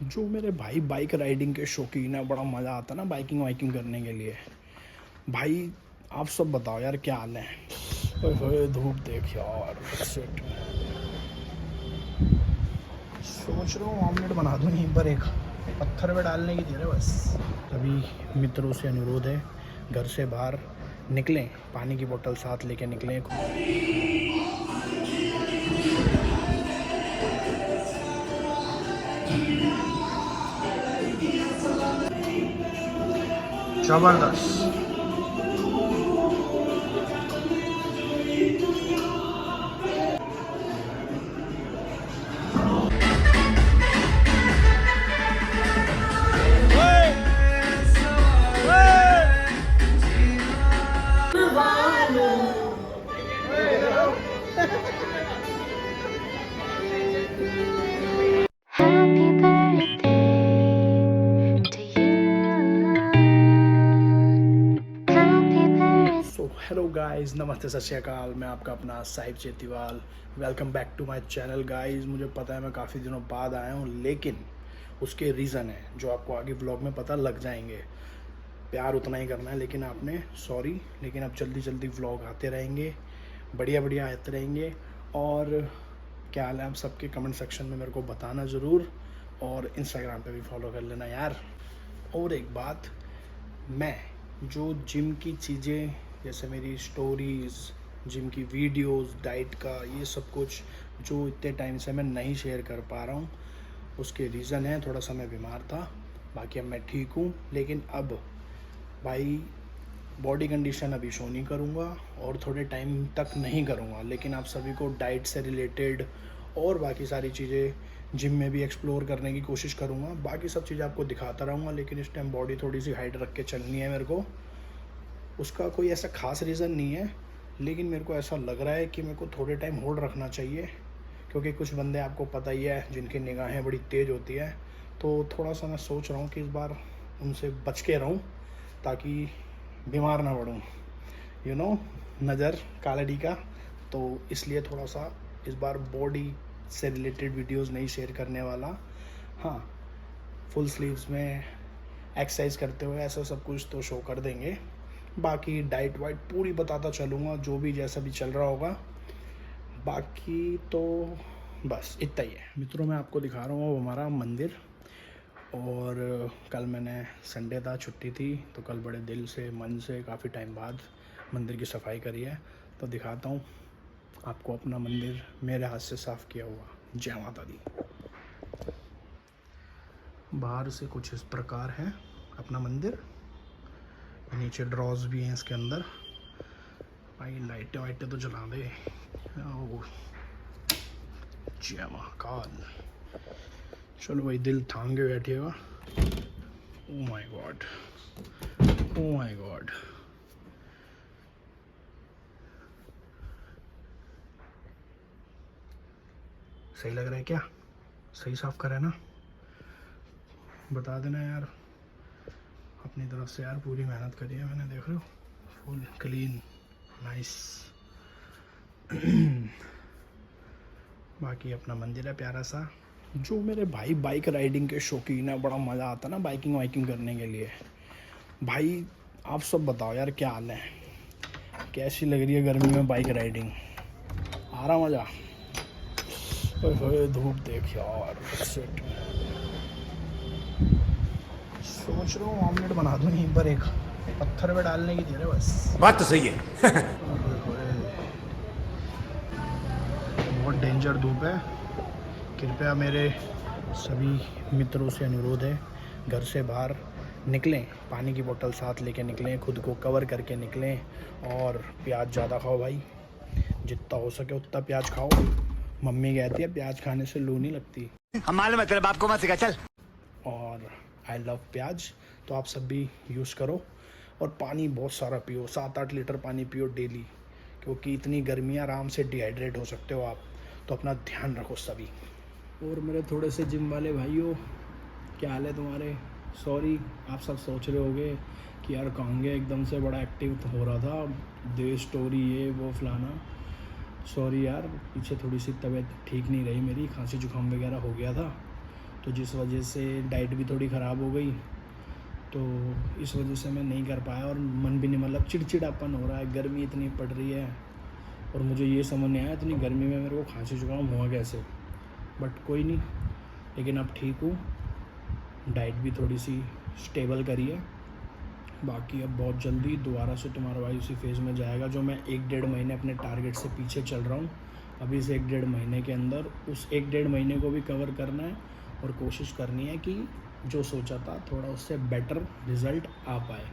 जो मेरे भाई बाइक राइडिंग के शौकीन है, बड़ा मज़ा आता है ना बाइकिंग वाइकिंग करने के लिए। भाई आप सब बताओ यार, क्या हाल है? ओए होए धूप देख यार, शिट। सोच रहा हूँ ऑमलेट बना दूँ यहीं पर, एक पत्थर पे डालने की देर है बस। सभी मित्रों से अनुरोध है, घर से बाहर निकलें, पानी की बोतल साथ लेके निकलें। जबरदस्त। Happy birthday to you. Happy birthday. So hello guys, नमस्ते, सत श्री अकाल। मैं आपका अपना Sahib Chetiwal. Welcome back to my channel guys. मुझे पता है मैं काफ़ी दिनों बाद आया हूँ, लेकिन उसके रीज़न है जो आपको आगे व्लॉग में पता लग जाएंगे। प्यार उतना ही करना है, लेकिन आपने सॉरी, लेकिन अब जल्दी जल्दी व्लॉग आते रहेंगे, बढ़िया बढ़िया आते रहेंगे। और क्या हाल है आप सबके, कमेंट सेक्शन में मेरे को बताना ज़रूर, और इंस्टाग्राम पे भी फॉलो कर लेना यार। और एक बात, मैं जो जिम की चीज़ें, जैसे मेरी स्टोरीज़, जिम की वीडियोस, डाइट का ये सब कुछ जो इतने टाइम से मैं नहीं शेयर कर पा रहा हूँ, उसके रीज़न है थोड़ा सा मैं बीमार था। बाकी अब मैं ठीक हूँ, लेकिन अब भाई बॉडी कंडीशन अभी शो नहीं करूँगा और थोड़े टाइम तक नहीं करूँगा। लेकिन आप सभी को डाइट से रिलेटेड और बाकी सारी चीज़ें जिम में भी एक्सप्लोर करने की कोशिश करूँगा। बाकी सब चीज़ें आपको दिखाता रहूँगा, लेकिन इस टाइम बॉडी थोड़ी सी हाइट रख के चलनी है मेरे को। उसका कोई ऐसा ख़ास रीज़न नहीं है, लेकिन मेरे को ऐसा लग रहा है कि मेरे को थोड़े टाइम होल्ड रखना चाहिए, क्योंकि कुछ बंदे आपको पता ही है जिनकी निगाहें बड़ी तेज़ होती है। तो थोड़ा सा मैं सोच रहा हूँ कि इस बार उनसे बच के रहूँ, ताकि बीमार ना पड़ूँ, यू नो, नज़र कालड़ी का। तो इसलिए थोड़ा सा इस बार बॉडी से रिलेटेड वीडियोस नहीं शेयर करने वाला। हाँ, फुल स्लीव्स में एक्सरसाइज करते हुए ऐसा सब कुछ तो शो कर देंगे। बाकी डाइट वाइट पूरी बताता चलूँगा, जो भी जैसा भी चल रहा होगा। बाकी तो बस इतना ही है मित्रों। मैं आपको दिखा रहा हूँ हमारा मंदिर। और कल मैंने, संडे था, छुट्टी थी, तो कल बड़े दिल से, मन से, काफ़ी टाइम बाद मंदिर की सफाई करी है। तो दिखाता हूँ आपको अपना मंदिर, मेरे हाथ से साफ़ किया हुआ। जय माता दी। बाहर से कुछ इस प्रकार है अपना मंदिर। नीचे ड्रॉज भी हैं इसके अंदर। भाई लाइटें वाइटें तो जला दे। ओह, जय महाकाल। चलो भाई, दिल थाम के बैठिएगा। Oh my God, oh my God. सही लग रहा है क्या? सही साफ करा है ना? बता देना यार अपनी तरफ से। यार पूरी मेहनत करी है मैंने, देख रहे हो, फुल क्लीन, नाइस। बाकी अपना मंदिर है प्यारा सा। जो मेरे भाई बाइक राइडिंग के शौकीन है, बड़ा मज़ा आता है ना बाइकिंग वाइकिंग करने के लिए। भाई आप सब बताओ यार, क्या हाल है? कैसी लग रही है गर्मी में बाइक राइडिंग? आ रहा मज़ा? ओए होए धूप देख यार, शिट। सोच रहा हूँ ऑमलेट बना दूँ यहीं पर, एक पत्थर पे डालने की देर है बस। बात तो सही है। ओए होए, बहुत डेंजर धूप है। कृपया मेरे सभी मित्रों से अनुरोध है, घर से बाहर निकलें, पानी की बोतल साथ लेके निकलें, खुद को कवर करके निकलें। और प्याज ज़्यादा खाओ भाई, जितना हो सके उतना प्याज खाओ। मम्मी कहती है प्याज खाने से लू नहीं लगती। हम मालूम है तेरे बाप को मत सिखा, चल। और आई लव प्याज, तो आप सब भी यूज़ करो। और पानी बहुत सारा पियो, 7-8 लीटर पानी पियो डेली, क्योंकि इतनी गर्मी है, आराम से डिहाइड्रेट हो सकते हो आप। तो अपना ध्यान रखो सभी। और मेरे थोड़े से जिम वाले भाइयों, क्या हाल है तुम्हारे? सॉरी, आप सब सोच रहे होगे कि यार कहाँ गए, एकदम से बड़ा एक्टिव हो रहा था, दे स्टोरी, ये वो फलाना। सॉरी यार, पीछे थोड़ी सी तबीयत ठीक नहीं रही मेरी, खांसी जुकाम वगैरह हो गया था, तो जिस वजह से डाइट भी थोड़ी ख़राब हो गई, तो इस वजह से मैं नहीं कर पाया और मन भी नहीं, मतलब चिड़चिड़ापन हो रहा है, गर्मी इतनी पड़ रही है और मुझे ये समझ नहीं आया इतनी गर्मी में मेरे को खांसी जुकाम हुआ कैसे। बट कोई नहीं, लेकिन अब ठीक हूँ, डाइट भी थोड़ी सी स्टेबल करी है। बाकी अब बहुत जल्दी दोबारा से तुम्हारा भाई उसी फेज़ में जाएगा जो मैं 1-1.5 महीने अपने टारगेट से पीछे चल रहा हूँ। अभी इस 1-1.5 महीने के अंदर उस 1-1.5 महीने को भी कवर करना है और कोशिश करनी है कि जो सोचा था थोड़ा उससे बेटर रिज़ल्ट आ पाए।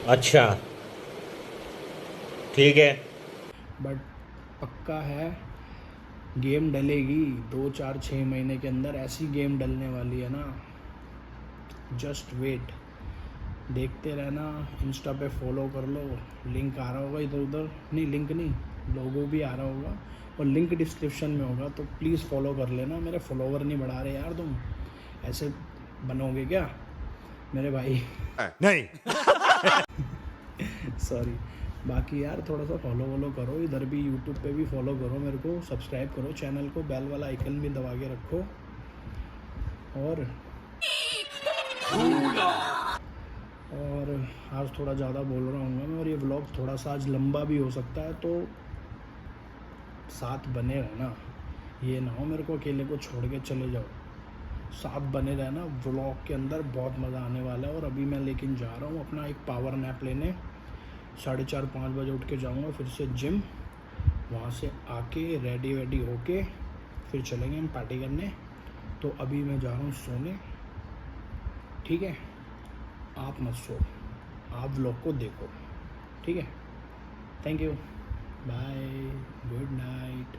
अच्छा, ठीक है। बट पक्का है गेम डलेगी 2-4-6 महीने के अंदर, ऐसी गेम डलने वाली है ना, जस्ट वेट, देखते रहना। इंस्टा पे फॉलो कर लो, लिंक आ रहा होगा इधर उधर, नहीं लिंक नहीं, लोगो भी आ रहा होगा और लिंक डिस्क्रिप्शन में होगा, तो प्लीज़ फॉलो कर लेना। मेरे फॉलोवर नहीं बढ़ा रहे यार, तुम ऐसे बनोगे क्या मेरे भाई? नहीं। सॉरी। बाकी यार थोड़ा सा फॉलो वॉलो करो, इधर भी यूट्यूब पे भी फॉलो करो मेरे को, सब्सक्राइब करो चैनल को, बेल वाला आइकन भी दबा के रखो। और आज थोड़ा ज़्यादा बोल रहा हूँ मैं, और ये व्लॉग थोड़ा सा आज लंबा भी हो सकता है, तो साथ बने रहना। ये ना हो मेरे को अकेले को छोड़ के चले जाओ, साथ बने रहना। व्लॉग के अंदर बहुत मज़ा आने वाला है। और अभी मैं लेकिन जा रहा हूँ अपना एक पावर नैप लेने, 4:30-5 बजे उठ के जाऊँगा फिर से जिम, वहाँ से आके रेडी वेडी होके फिर चलेंगे हम पार्टी करने। तो अभी मैं जा रहा हूँ सोने, ठीक है? आप मत सो, आप व्लॉग को देखो, ठीक है? Thank you, bye, good night.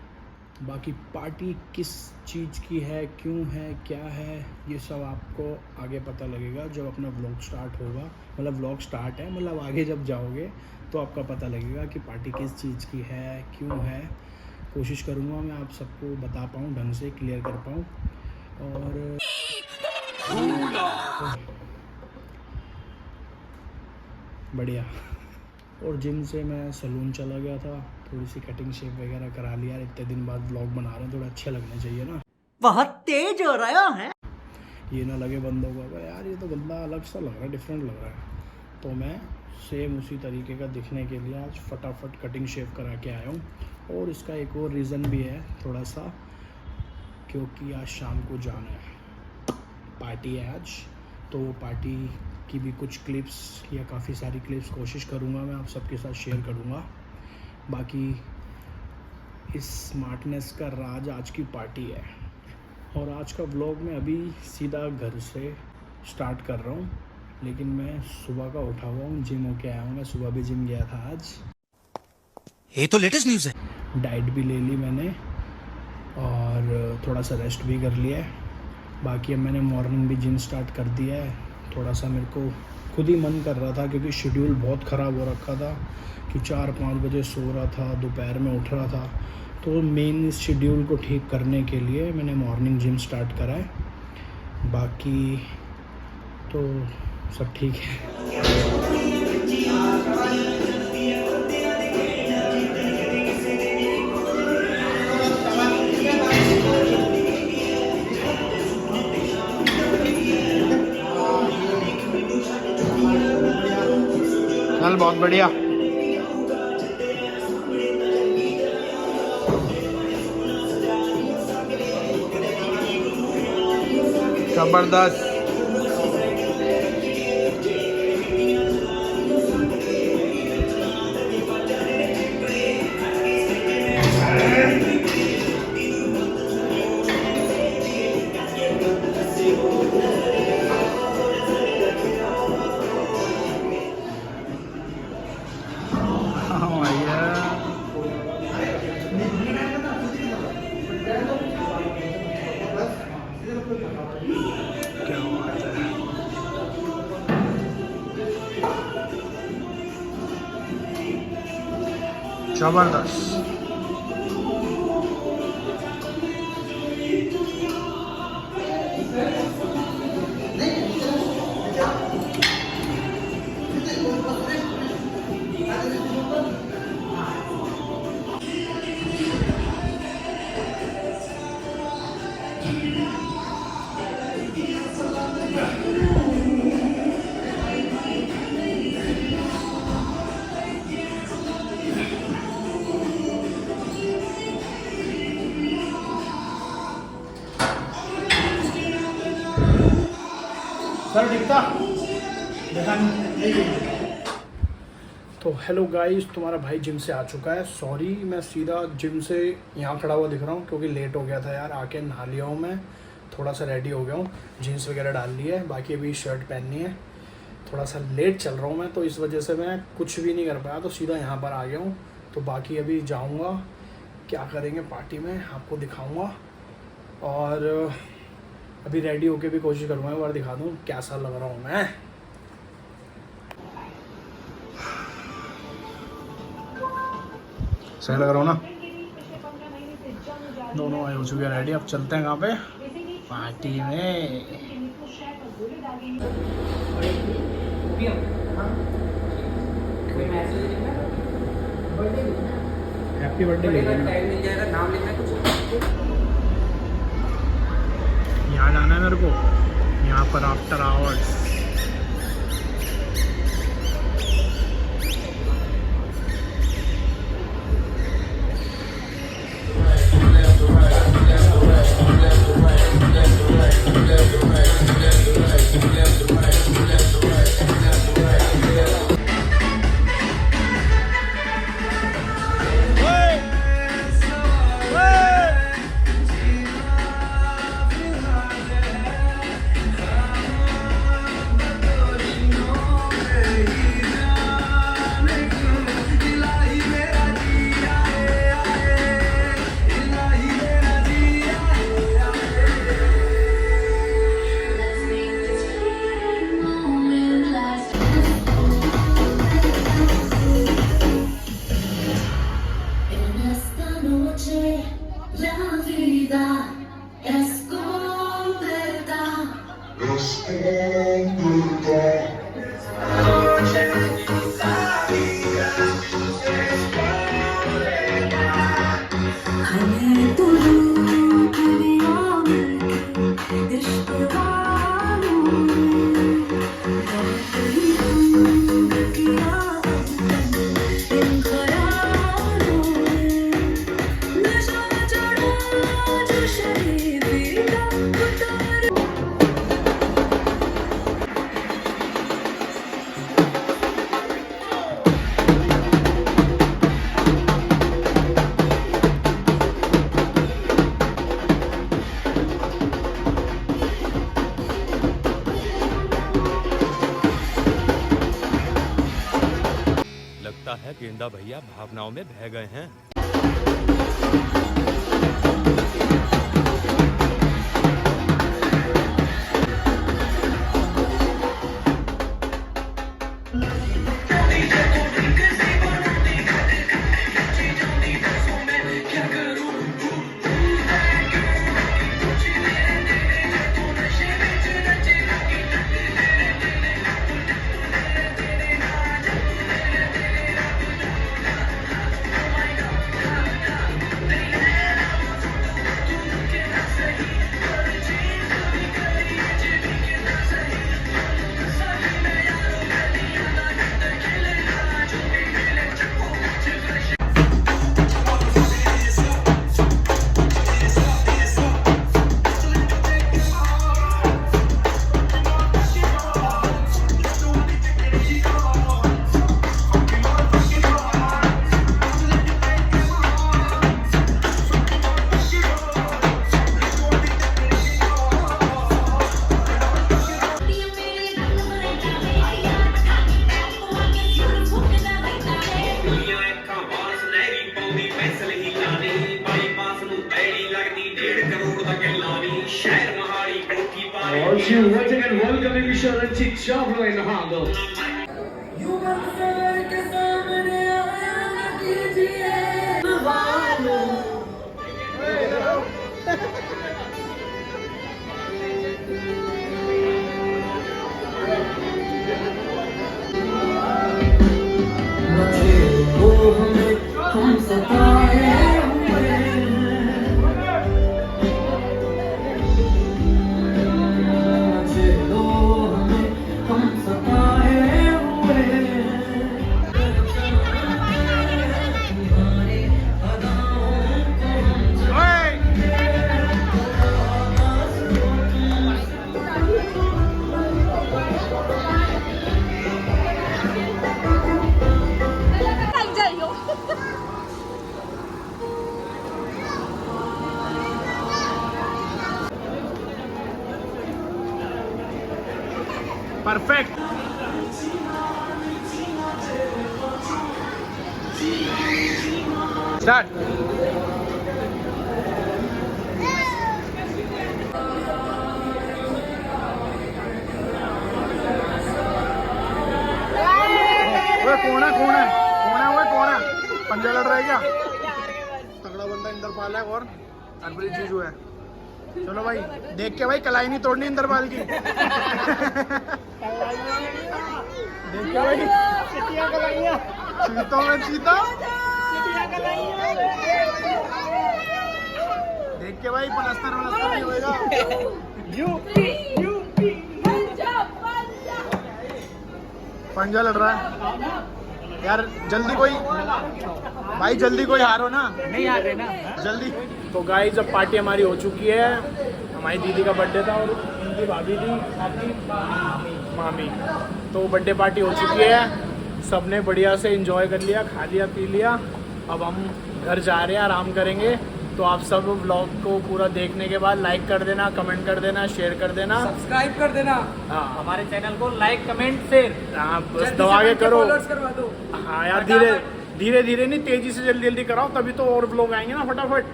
बाकी पार्टी किस चीज़ की है, क्यों है, क्या है, ये सब आपको आगे पता लगेगा जब अपना व्लॉग स्टार्ट होगा। मतलब व्लॉग स्टार्ट है, मतलब आगे जब जाओगे तो आपका पता लगेगा कि पार्टी किस चीज़ की है, क्यों है। कोशिश करूँगा मैं आप सबको बता पाऊँ, ढंग से क्लियर कर पाऊँ। और बढ़िया। और जिम से मैं सलून चला गया था, थोड़ी सी कटिंग शेप वगैरह करा लिया। इतने दिन बाद व्लॉग बना रहे हैं, थोड़ा अच्छे लगने चाहिए ना। बहुत तेज हो रहा है। ये ना लगे बंदों को यार ये तो बंदा अलग सा लग रहा है, डिफरेंट लग रहा है। तो मैं सेम उसी तरीके का दिखने के लिए आज फटाफट कटिंग शेप करा के आया हूँ। और इसका एक और रीज़न भी है थोड़ा सा, क्योंकि आज शाम को जाना है, पार्टी है आज, तो पार्टी की भी कुछ क्लिप्स या काफ़ी सारी क्लिप्स कोशिश करूँगा मैं आप सबके साथ शेयर करूँगा। बाकी इस स्मार्टनेस का राज आज की पार्टी है। और आज का व्लॉग मैं अभी सीधा घर से स्टार्ट कर रहा हूँ, लेकिन मैं सुबह का उठा हुआ हूँ, जिम होके आया हूँ। मैं सुबह भी जिम गया था आज। ये तो लेटेस्ट न्यूज़ है। डाइट भी ले ली मैंने और थोड़ा सा रेस्ट भी कर लिया है। बाकी अब मैंने मॉर्निंग भी जिम स्टार्ट कर दिया है। थोड़ा सा मेरे को खुद ही मन कर रहा था, क्योंकि शेड्यूल बहुत ख़राब हो रखा था कि 4-5 बजे सो रहा था, दोपहर में उठ रहा था। तो मेन इस शेड्यूल को ठीक करने के लिए मैंने मॉर्निंग जिम स्टार्ट करा है। बाकी तो सब ठीक है। चल बहुत बढ़िया। जबरदस्त। क्या बात है। जबरदस्त। सर दिखता देखा नहीं। तो हेलो गाइस, तुम्हारा भाई जिम से आ चुका है। सॉरी मैं सीधा जिम से यहाँ खड़ा हुआ दिख रहा हूँ क्योंकि लेट हो गया था यार। आके नहा लिया हूँ मैं, थोड़ा सा रेडी हो गया हूँ, जीन्स वगैरह डाल ली है, बाकी अभी शर्ट पहननी है। थोड़ा सा लेट चल रहा हूँ मैं, तो इस वजह से मैं कुछ भी नहीं कर पाया, तो सीधा यहाँ पर आ गया हूँ। तो बाकी अभी जाऊँगा, क्या करेंगे पार्टी में आपको दिखाऊँगा, और अभी रेडी होके भी कोशिश करूँगा एक बार दिखा दूँ कैसा लग रहा हूँ मैं। सही लग रहा हूँ ना? दोनों आए हो चुके हैं रेडी। अब चलते हैं कहाँ पे? पार्टी में। हैप्पी बर्थडे ले लेना। यहाँ जाना है मेरे को, यहाँ पर after hours. La vida es completa. हमें तो दुनिया में इश्क वालों इन ख्यालों में नशा चढ़ा जो शरीफी का उतार। लगता है गेंदा भैया भावनाओं में बह गए हैं। Once you once again welcoming Sharan Chik Chavla in the house. हम परफेक्ट। स्टार्ट। कोना कोना कोना हुआ कोना पंजा लड़ रहा है क्या? तगड़ा बंदा इंद्रपाल है और हरप्रीत जीजू है। चलो भाई देख के भाई कलाई नहीं तोड़नी इंद्रपाल की। देख के भाई चीता में चीता देख के भाई पलस्तर नहीं होएगा। पंजा लड़ रहा है यार, जल्दी कोई भाई जल्दी कोई हारो ना, नहीं हार रहे ना जल्दी। तो गाइस अब पार्टी हमारी हो चुकी है। हमारी दीदी का बर्थडे था और उनकी भाभी थी आपकी मामी, तो बर्थडे पार्टी हो चुकी है। सबने बढ़िया से एंजॉय कर लिया, खा लिया पी लिया। अब हम घर जा रहे हैं, आराम करेंगे। तो आप सब व्लॉग को पूरा देखने के बाद लाइक कर देना, कमेंट कर देना, शेयर कर देना, सब्सक्राइब कर देना। हाँ हमारे चैनल को लाइक कमेंट शेयर हाँ बस दबा के करो। करवा दो। हाँ यार धीरे धीरे नहीं, तेजी से जल्दी जल्दी कराओ, तभी तो और व्लॉग आएंगे ना फटाफट।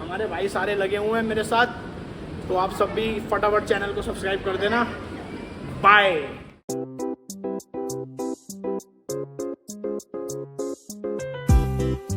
हमारे भाई सारे लगे हुए हैं मेरे साथ, तो आप सब भी फटाफट चैनल को सब्सक्राइब कर देना। बाय।